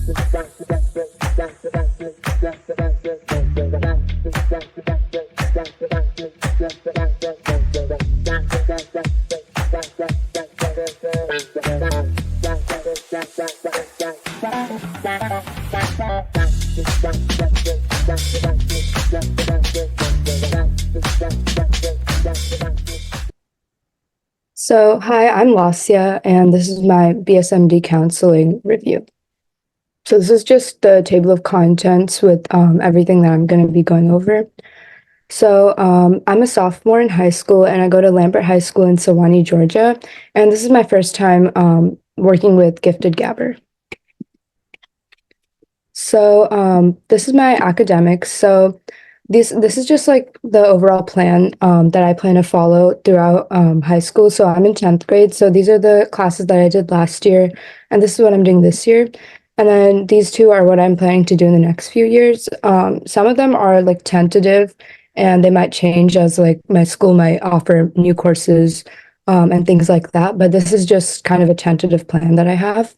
So, hi, I'm Lasia, and this is my BSMD counseling review. So, this is just the table of contents with everything that I'm going to be going over. So, I'm a sophomore in high school, and I go to Lambert High School in Sewanee, Georgia. And this is my first time working with Gifted Gabber. So, this is my academics. So, this is just like the overall plan that I plan to follow throughout high school. So I'm in 10th grade. So these are the classes that I did last year, and this is what I'm doing this year. And then these two are what I'm planning to do in the next few years. Some of them are like tentative, and they might change as like my school might offer new courses and things like that. But this is just kind of a tentative plan that I have,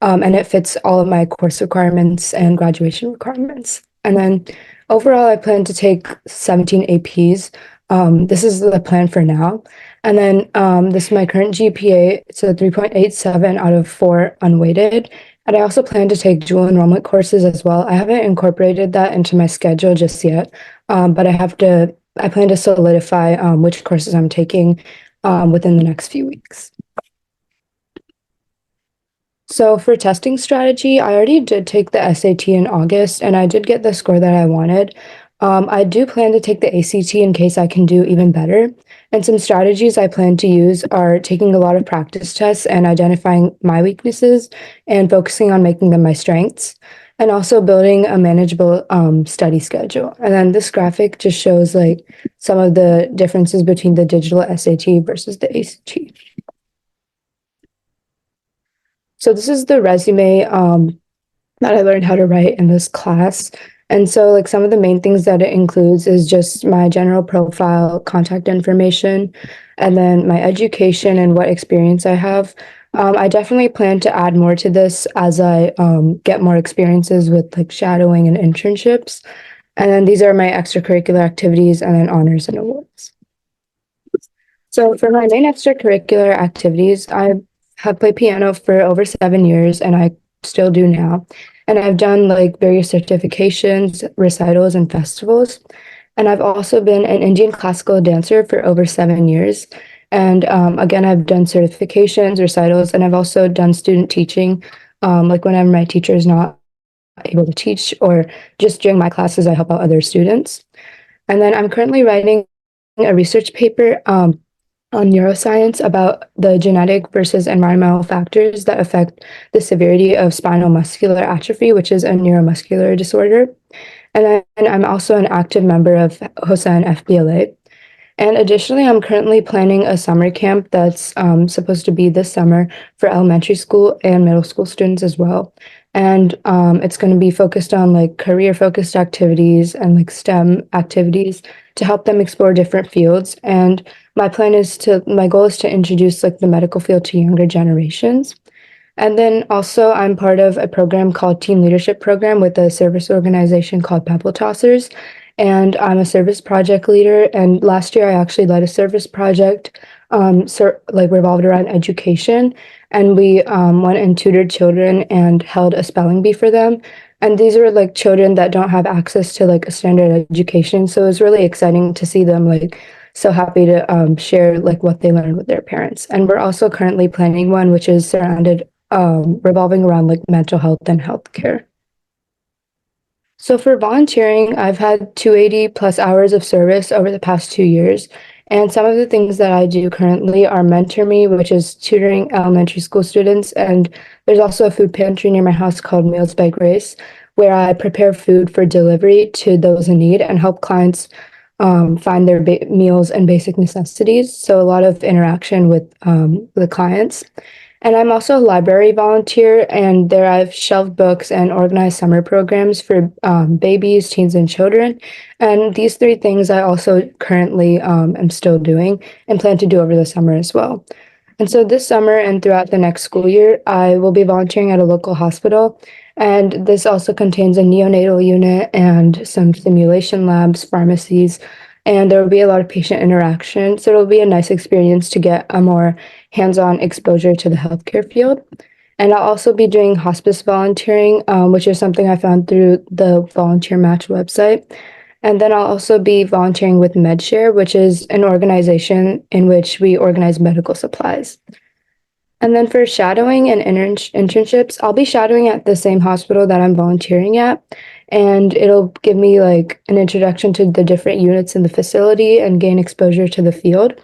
and it fits all of my course requirements and graduation requirements. And then overall, I plan to take 17 APs. This is the plan for now. And then this is my current GPA. It's a 3.87 out of 4 unweighted. And I also plan to take dual enrollment courses as well. I haven't incorporated that into my schedule just yet, but I plan to solidify which courses I'm taking within the next few weeks. So for testing strategy, I already did take the SAT in August, and I did get the score that I wanted. I do plan to take the ACT in case I can do even better. And some strategies I plan to use are taking a lot of practice tests and identifying my weaknesses and focusing on making them my strengths, and also building a manageable study schedule. And then this graphic just shows like some of the differences between the digital SAT versus the ACT. So this is the resume that I learned how to write in this class. And so like some of the main things that it includes is just my general profile, contact information, and then my education and what experience I have. I definitely plan to add more to this as I get more experiences with like shadowing and internships. And then these are my extracurricular activities and then honors and awards. So for my main extracurricular activities, I have played piano for over 7 years, and I still do now. And I've done like various certifications, recitals, and festivals. And I've also been an Indian classical dancer for over 7 years. And again, I've done certifications, recitals, and I've also done student teaching. Like whenever my teacher is not able to teach, or just during my classes, I help out other students. And then I'm currently writing a research paper on neuroscience about the genetic versus environmental factors that affect the severity of spinal muscular atrophy, which is a neuromuscular disorder. And then I'm also an active member of HOSA and FBLA. And additionally, I'm currently planning a summer camp that's supposed to be this summer for elementary school and middle school students as well. And it's going to be focused on like career focused activities and like STEM activities to help them explore different fields. And my goal is to introduce like the medical field to younger generations. And then also I'm part of a program called Team Leadership Program with a service organization called Pebble Tossers. And I'm a service project leader. And last year I actually led a service project like revolved around education. And we went and tutored children and held a spelling bee for them. And these are like children that don't have access to like a standard education. So it was really exciting to see them like so happy to share like what they learned with their parents. And we're also currently planning one which is surrounded revolving around like mental health and healthcare. So for volunteering, I've had 280 plus hours of service over the past 2 years. And some of the things that I do currently are Mentor Me, which is tutoring elementary school students. And there's also a food pantry near my house called Meals by Grace, where I prepare food for delivery to those in need and help clients find their meals and basic necessities. So a lot of interaction with the clients. And I'm also a library volunteer, and there I've shelved books and organized summer programs for babies, teens, and children. And these three things I also currently am still doing and plan to do over the summer as well. And so this summer and throughout the next school year, I will be volunteering at a local hospital. And this also contains a neonatal unit and some simulation labs, pharmacies, and there will be a lot of patient interaction. So it'll be a nice experience to get a more hands-on exposure to the healthcare field. And I'll also be doing hospice volunteering, which is something I found through the Volunteer Match website. And then I'll also be volunteering with MedShare, which is an organization in which we organize medical supplies. And then for shadowing and internships, I'll be shadowing at the same hospital that I'm volunteering at. And it'll give me like an introduction to the different units in the facility and gain exposure to the field.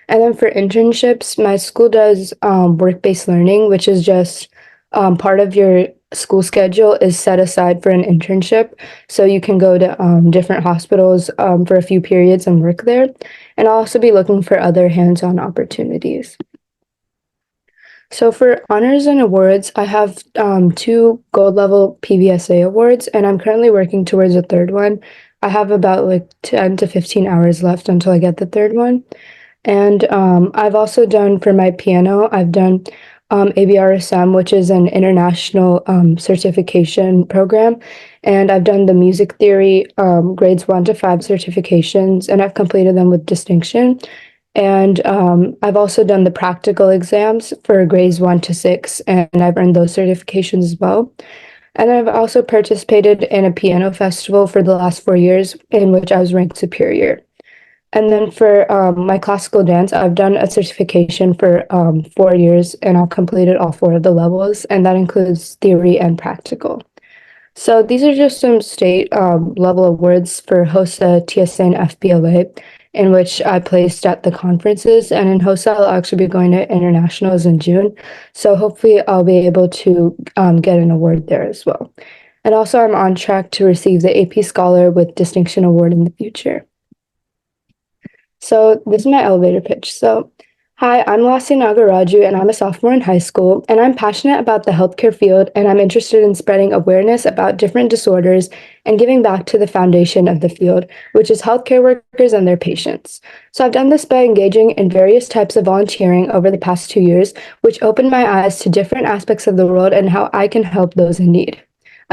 And then for internships, my school does work-based learning, which is just part of your school schedule is set aside for an internship. So you can go to different hospitals for a few periods and work there. And I'll also be looking for other hands-on opportunities. So for honors and awards, I have two gold level PVSA awards, and I'm currently working towards a third one. I have about like 10 to 15 hours left until I get the third one. And I've also done for my piano, I've done ABRSM, which is an international certification program. And I've done the music theory grades 1 to 5 certifications, and I've completed them with distinction. And I've also done the practical exams for grades 1 to 6, and I've earned those certifications as well. And I've also participated in a piano festival for the last 4 years, in which I was ranked superior. And then for my classical dance, I've done a certification for 4 years, and I've completed all 4 of the levels, and that includes theory and practical. So these are just some state level awards for HOSA, TSA, and FBLA, in which I placed at the conferences. And in HOSA, I'll actually be going to internationals in June. So hopefully I'll be able to get an award there as well. And also I'm on track to receive the AP Scholar with Distinction Award in the future. So this is my elevator pitch. So, hi, I'm Lassi Nagaraju, and I'm a sophomore in high school, and I'm passionate about the healthcare field, and I'm interested in spreading awareness about different disorders and giving back to the foundation of the field, which is healthcare workers and their patients. So I've done this by engaging in various types of volunteering over the past 2 years, which opened my eyes to different aspects of the world and how I can help those in need.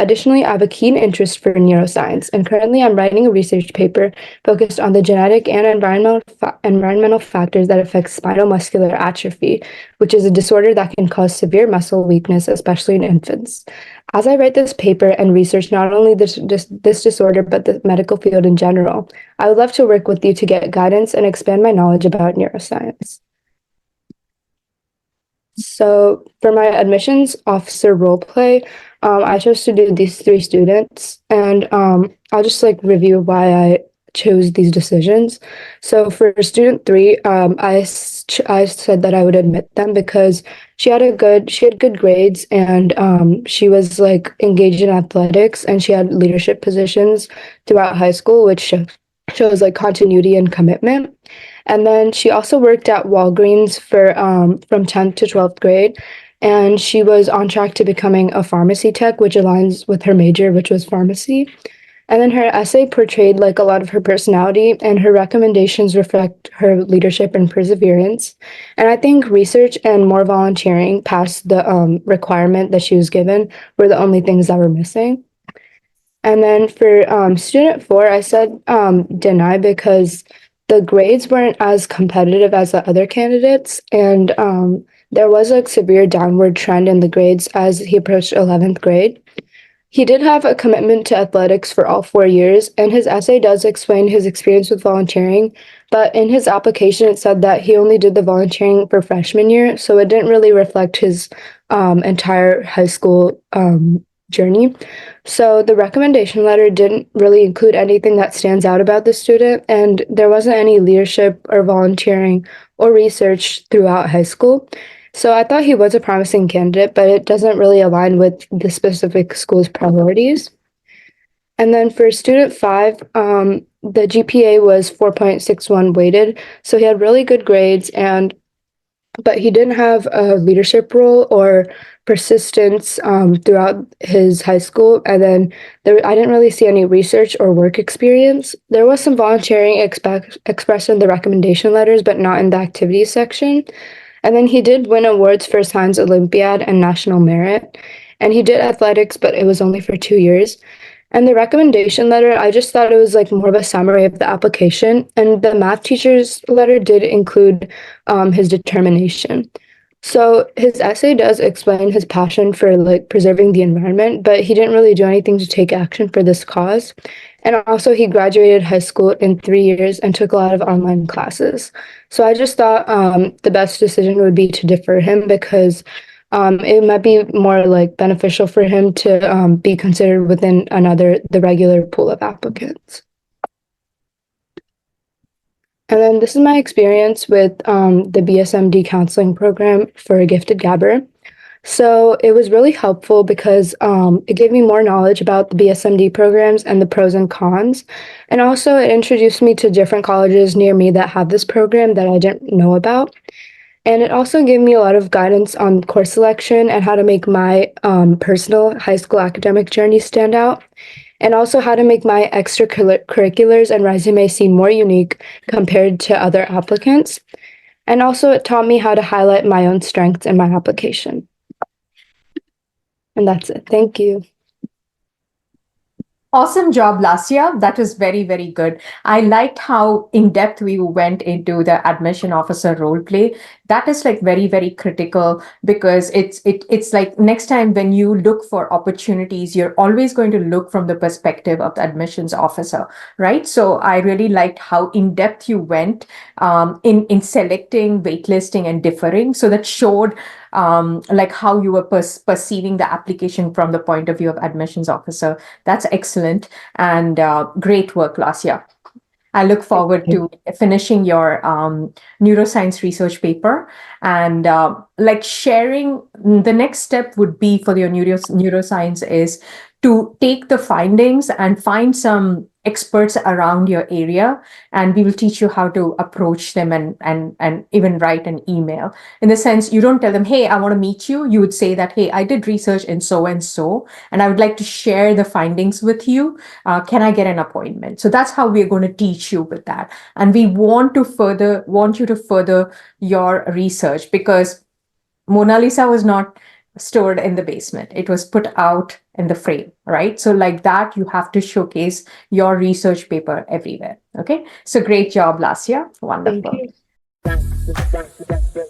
Additionally, I have a keen interest for neuroscience, and currently I'm writing a research paper focused on the genetic and environmental factors that affect spinal muscular atrophy, which is a disorder that can cause severe muscle weakness, especially in infants. As I write this paper and research not only this disorder, but the medical field in general, I would love to work with you to get guidance and expand my knowledge about neuroscience. So for my admissions officer role play, I chose to do these 3 students, and I'll just like review why I chose these decisions. So for student 3, I said that I would admit them because she had good grades, and she was like engaged in athletics, and she had leadership positions throughout high school, which shows like continuity and commitment. And then she also worked at Walgreens for from 10th to 12th grade. And she was on track to becoming a pharmacy tech, which aligns with her major, which was pharmacy. And then her essay portrayed like a lot of her personality, and her recommendations reflect her leadership and perseverance. And I think research and more volunteering past the requirement that she was given were the only things that were missing. And then for student 4, I said deny because the grades weren't as competitive as the other candidates, and there was a severe downward trend in the grades as he approached 11th grade. He did have a commitment to athletics for all 4 years, and his essay does explain his experience with volunteering, but in his application it said that he only did the volunteering for freshman year, so it didn't really reflect his entire high school journey. So the recommendation letter didn't really include anything that stands out about the student, and there wasn't any leadership or volunteering or research throughout high school. So I thought he was a promising candidate, but it doesn't really align with the specific school's priorities. And then for student 5, the GPA was 4.61 weighted, so he had really good grades, but he didn't have a leadership role or persistence throughout his high school. And then I didn't really see any research or work experience. There was some volunteering expressed in the recommendation letters, but not in the activities section. And then he did win awards for Science Olympiad and National Merit. And he did athletics, but it was only for 2 years. And the recommendation letter, I just thought it was like more of a summary of the application. And the math teacher's letter did include his determination. So his essay does explain his passion for like preserving the environment, but he didn't really do anything to take action for this cause. And also he graduated high school in 3 years and took a lot of online classes. So I just thought the best decision would be to defer him because it might be more like beneficial for him to be considered within the regular pool of applicants. And then this is my experience with the BSMD counseling program for a gifted gabber. So it was really helpful because it gave me more knowledge about the BSMD programs and the pros and cons. And also it introduced me to different colleges near me that have this program that I didn't know about. And it also gave me a lot of guidance on course selection and how to make my personal high school academic journey stand out, and also how to make my extracurriculars and resume seem more unique compared to other applicants. And also, it taught me how to highlight my own strengths in my application. And that's it. Thank you. Awesome job, Lasya. That was very, very good. I liked how in depth we went into the admission officer role play. That is like very, very critical because it's like next time when you look for opportunities, you're always going to look from the perspective of the admissions officer, right? So I really liked how in depth you went in selecting, waitlisting, and deferring. So that showed like how you were perceiving the application from the point of view of admissions officer. That's excellent and great work, Lasya. I look forward to finishing your neuroscience research paper and like sharing. The next step would be for your neuroscience is to take the findings and find some experts around your area, and we will teach you how to approach them and even write an email. In the sense, you don't tell them, hey, I want to meet you. You would say that, hey, I did research in so and I would like to share the findings with you. Can I get an appointment? So that's how we're going to teach you with that. And we want you to further your research because Mona Lisa was not stored in the basement. It was put out in the frame, right? So like that, you have to showcase your research paper everywhere. Okay. So great job, Lasya. Wonderful. Thank you.